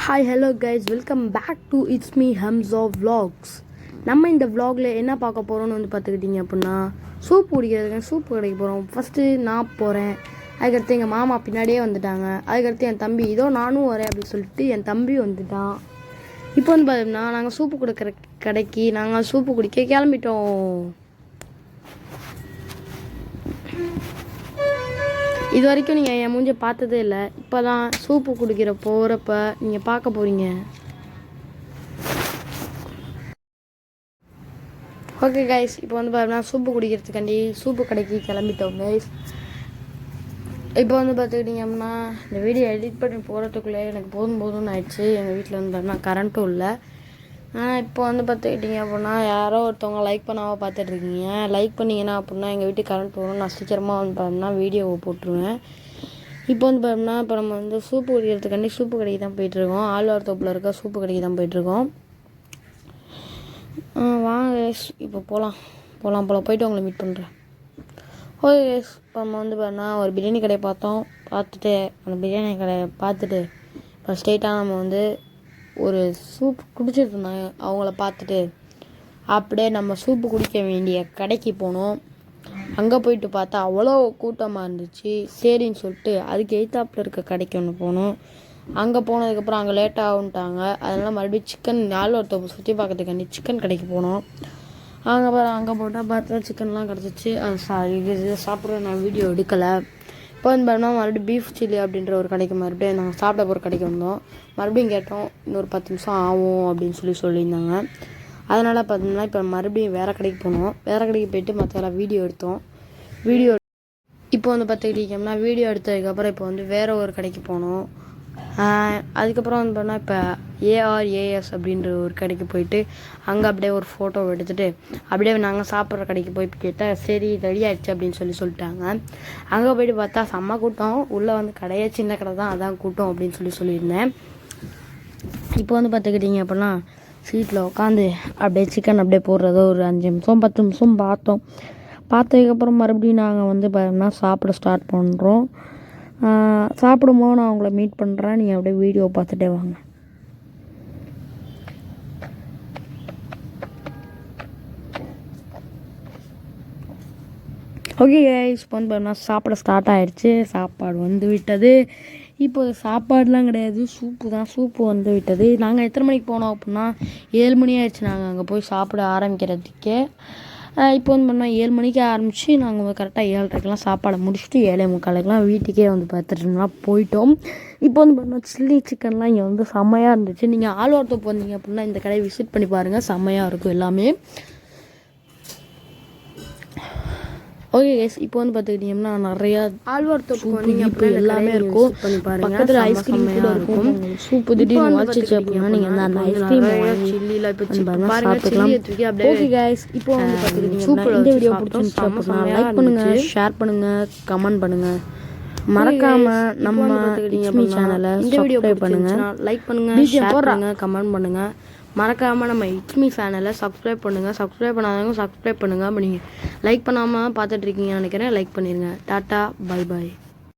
Hi hello guys, welcome back to it's me Hamsa vlogs. நம்ம இந்த vlogல என்ன பார்க்க போகிறோம்னு பார்த்துக்கிட்டிங்க அப்படின்னா, சூப் குடிக்கிறதுக்கு சூப் கடைக்கு போகிறோம். ஃபஸ்ட்டு நான் போகிறேன், அதுக்கடுத்து எங்கள் மாமா பின்னாடியே வந்துட்டாங்க. அதுக்கடுத்து என் தம்பி இதோ நானும் வரேன் அப்படின்னு சொல்லிட்டு என் தம்பி வந்துட்டான். இப்போ பார்த்தோம்னா நாங்கள் சூப்பு கொடுக்குற கடைக்கு நாங்கள் சூப்பு குடிக்க கிளம்பிட்டோம். இது வரைக்கும் நீங்கள் என் மூஞ்ச பார்த்ததே இல்லை. இப்போ தான் சூப்பு குடிக்கிற போகிறப்ப நீங்கள் பார்க்க போகிறீங்க. ஓகே கைஸ், இப்போ பார்த்தீங்கன்னா சூப்பு குடிக்கிறதுக்காண்டி சூப்பு கடைக்கு கிளம்பிட்டோம் கைஸ். இப்போ பார்த்துக்கிட்டிங்க அப்படின்னா இந்த வீடியோ எடிட் பண்ணி போகிறதுக்குள்ளே எனக்கு போதும்னு ஆயிடுச்சு. எங்கள் வீட்டில் பார்த்தீங்கன்னா கரண்ட்டும் இல்லை. இப்போ பார்த்துக்கிட்டிங்க அப்படின்னா யாரோ ஒருத்தவங்க லைக் பண்ணாமல் பார்த்துட்ருக்கீங்க. லைக் பண்ணிங்கன்னா அப்படின்னா எங்கள் வீட்டுக்கு கரண்ட் வரும். நான் சீக்கிரமாக பார்த்தோம்னா வீடியோவை போட்டுருவேன். இப்போ பார்த்தோம்னா இப்போ நம்ம சூப்பு குடிக்கிறதுக்காண்டி சூப்பு கடைக்கு தான் போயிட்டுருக்கோம். ஆழ்வார் தோப்பில் இருக்க சூப்பு கடைக்கு தான் போயிட்டுருக்கோம். வாங்க இப்போ போகலாம் போயிட்டு உங்களை மீட் பண்ணுறேன். ஓகே இப்போ நம்ம பார்த்தோம்னா ஒரு பிரியாணி கடையை பார்த்துட்டு அந்த பிரியாணி கடையை பார்த்துட்டு இப்போ ஸ்ட்ரெயிட்டாக நம்ம ஒரு சூப் குடிச்சிட்டு இருந்தாங்க. அவங்கள பார்த்துட்டு அப்படியே நம்ம சூப்பு குடிக்க வேண்டிய கடைக்கு போனோம். அங்கே போயிட்டு பார்த்தா அவ்வளோ கூட்டமாக இருந்துச்சு. சரின்னு சொல்லிட்டு அதுக்கு எய்த்தாப்பில் இருக்க கடைக்கு ஒன்று போனோம். அங்கே போனதுக்கப்புறம் அங்கே லேட்டாக ஆகுன்ட்டாங்க. அதனால் மறுபடியும் சிக்கன் ஒருத்தவங்க சுற்றி பார்க்கறதுக்காண்டி சிக்கன் கடைக்கு போனோம். அங்கே போட்டால் பார்த்தா சிக்கன்லாம் கிடச்சிச்சு. இது சாப்பிட்ற நான் வீடியோ எடுக்கலை. இப்போ பார்த்தோம்னா மறுபடியும் பீஃப் சில்லி அப்படின்ற ஒரு கடைக்கு மறுபடியும் நாங்கள் சாப்பிட போகிற கடைக்கு வந்தோம். மறுபடியும் கேட்டோம், இன்னொரு 10 நிமிஷம் ஆகும் அப்படின்னு சொல்லியிருந்தாங்க. அதனால் பார்த்தோம்னா இப்போ மறுபடியும் வேறு கடைக்கு போனோம். வேறு கடைக்கு போய்ட்டு மற்றெல்லாம் வீடியோ எடுத்தோம். இப்போ பார்த்துக்கிட்டிங்கன்னா வீடியோ எடுத்ததுக்கப்புறம் இப்போ வேறு ஒரு கடைக்கு போனோம். அதுக்கப்புறம் பார்த்தோம்னா இப்போ ARAS அப்படின்ற ஒரு கடைக்கு போயிட்டு அங்கே அப்படியே ஒரு ஃபோட்டோ எடுத்துகிட்டு அப்படியே நாங்கள் சாப்பிட்ற கடைக்கு போய் கேட்டால் சரி ரெடி ஆகிடுச்சு அப்படின்னு சொல்லிட்டாங்க. அங்கே போய்ட்டு பார்த்தா செம்ம கூட்டம். உள்ளே கடையே சின்ன கடை தான், அதான் கூட்டம் அப்படின்னு சொல்லியிருந்தேன். இப்போ பார்த்துக்கிட்டிங்க அப்படின்னா சீட்டில் உட்காந்து அப்படியே சிக்கன் அப்படியே போடுறதோ ஒரு 5 நிமிஷம் 10 நிமிஷம் பார்த்ததுக்கப்புறம் மறுபடியும் நாங்கள் பார்த்தோம்னா சாப்பிட ஸ்டார்ட் பண்ணுறோம். சாப்பிடும்போது நான் உங்களை மீட் பண்ணுறேன். நீங்கள் அப்படியே வீடியோ பார்த்துட்டே வாங்க. ஓகே கைஸ், இப்போ பார்த்தோம்னா சாப்பிட ஸ்டார்ட் ஆகிடுச்சு. சாப்பாடு விட்டது. இப்போ சாப்பாடுலாம் கிடையாது, சூப்பு தான். சூப்பு விட்டது. நாங்கள் எத்தனை மணிக்கு போனோம் அப்படின்னா 7 மணி ஆயிடுச்சு நாங்கள் அங்கே போய் சாப்பிட ஆரம்பிக்கிறதுக்கே. இப்போ பார்த்தோம்னா 7 மணிக்கு ஆரம்பித்து நாங்கள் கரெக்டாக 7:30க்கெலாம் சாப்பாடை முடிச்சுட்டு 7:45க்கெலாம் வீட்டுக்கே பார்த்துட்டோம்னா போயிட்டோம். இப்போ பார்த்தோம்னா சில்லி சிக்கன்லாம் இங்கே செம்மையாக இருந்துச்சு. நீங்கள் ஆழ்வார் தோப்பு வந்தீங்க அப்படின்னா இந்த கடையை விசிட் பண்ணி பாருங்கள், செம்மையாக இருக்கும் எல்லாமே. ஓகே கைஸ், இப்போ பார்த்துக்கிட்டிங்கன்னா நிறையா ஆழ்வார் தோப்பு எல்லாமே இருக்கும். பக்கத்தில் ஐஸ்கிரீம் கூட இருக்கும். சூப்பு திடீர்னு வச்சுச்சு அப்படின்னா நீங்கள் அந்த ஐஸ்கிரீம் சில்லியில் சாப்பிட்டுக்கலாம். ஓகே கைஸ், இப்போ பார்த்துக்கிட்டிங்கன்னா இந்த வீடியோ பிடிச்சிருந்துச்சு அப்படின்னா லைக் பண்ணுங்கள், ஷேர் பண்ணுங்கள், கமெண்ட் பண்ணுங்கள். மறக்காம நம்ம சேனலை சப்ஸ்கிரைப் பண்ணுங்கள். லைக் பண்ணுங்கள், ஷேர் பண்ணுங்கள், கமெண்ட் பண்ணுங்கள். மறக்காமல் நம்ம இட்ஸ் மீ சேனலை சப்ஸ்கிரைப் பண்ணுங்கள். சப்ஸ்கிரைப் பண்ணாதவங்க சப்ஸ்கிரைப் பண்ணுங்கள். அப்போ நீங்கள் லைக் பண்ணாமல் பார்த்துட்ருக்கீங்கன்னு நினைக்கிறேன். லைக் பண்ணிடுங்க. Tata, bye bye.